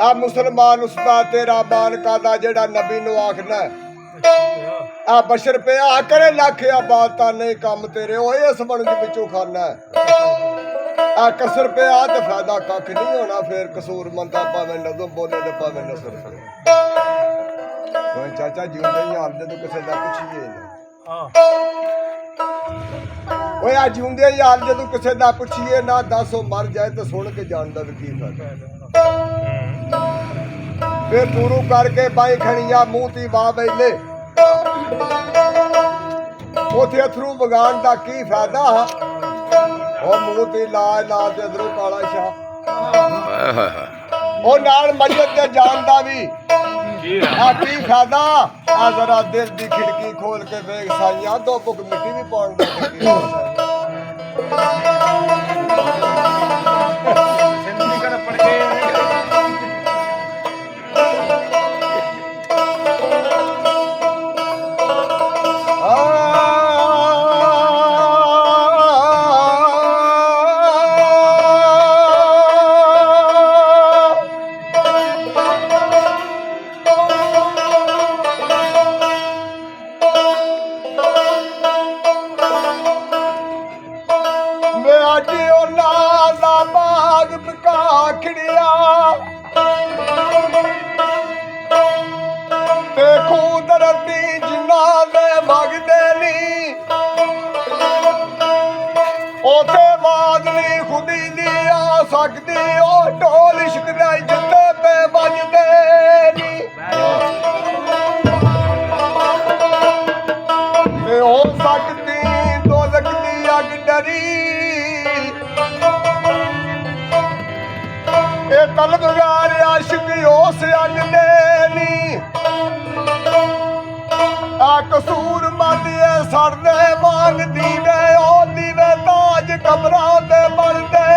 आ मुसलमान उसदा तेरा मानका दा जेड़ा नबी नु आखना आ बशर पे आ करे लाख आबाद ता नहीं काम तेरे ओए इस बनज विचों खाना आ कसर पे आ ते फायदा कख नहीं होना फिर कसूर मंदा पावे नदम बोले ते पावे नसर कोई चाचा जिंदे ही हाल जदों किसे दा पुछिए ना ओए आ जिंदे ही हाल जदों किसे दा पुछिए ना दस ओ मर जाए तो सुन के जानदा भी की फायदा फिर दूरू करके बाई खड़िया मुंह ती वाह बैले उथे अथरू बगान दा की फायदा और मुंह ती ला ते अदरू काला शाह ओ नाल मस्जिद ते जान दा भी आ की फायदा आ जरा दिल दी खिड़की खोल के देख साइयां दो बुक मिट्टी भी पाउण दा जिंदगी कर पड़ के सकती ओ ढोल इश्क दे जिते पे बजदे नी ते हो सकती दोज़ख दी अग डरी ए तलबगार आशिक उस अग दे नी आ कसूर मदिए सड़दे मांग दीवे ओ दीवे ताज कबरा ते बनदे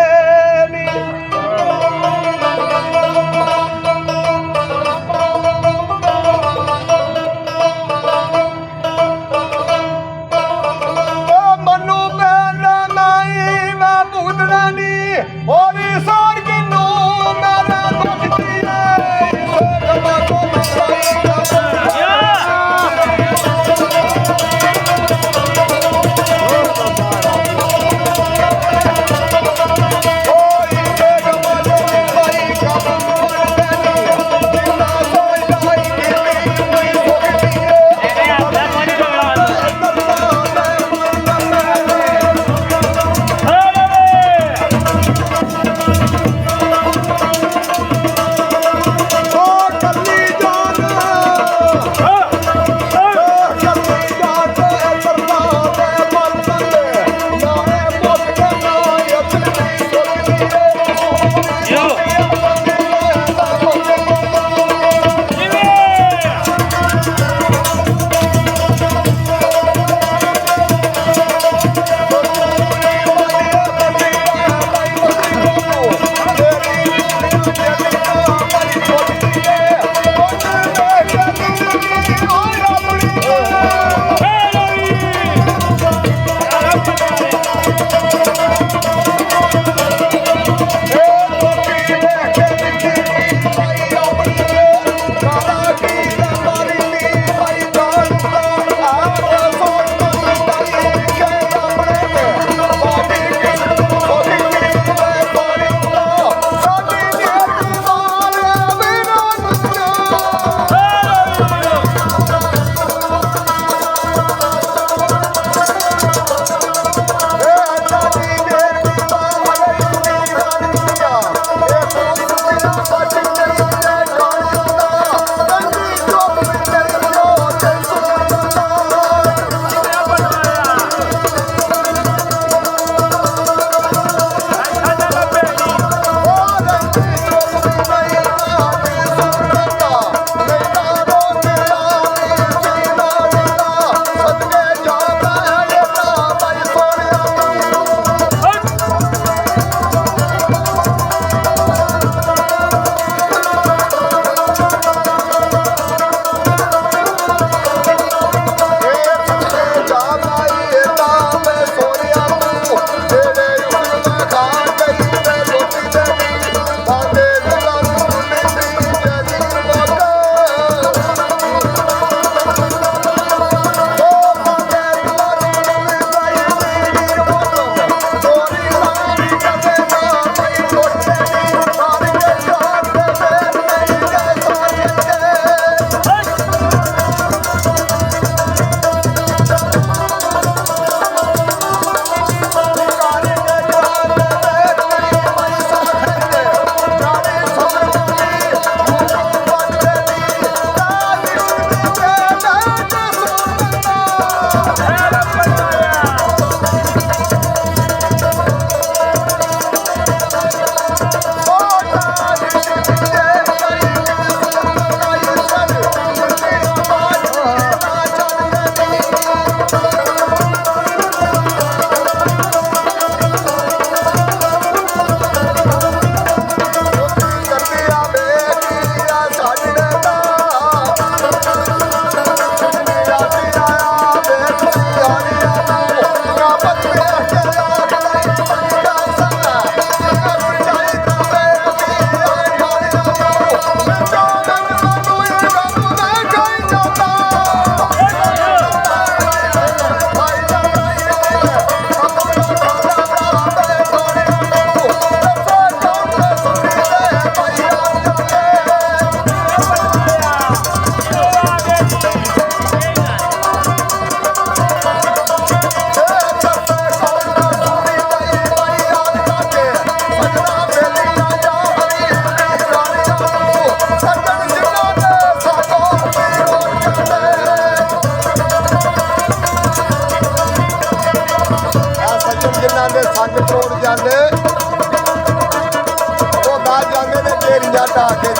ਮੰਜਾ ਢਾ ਕੇ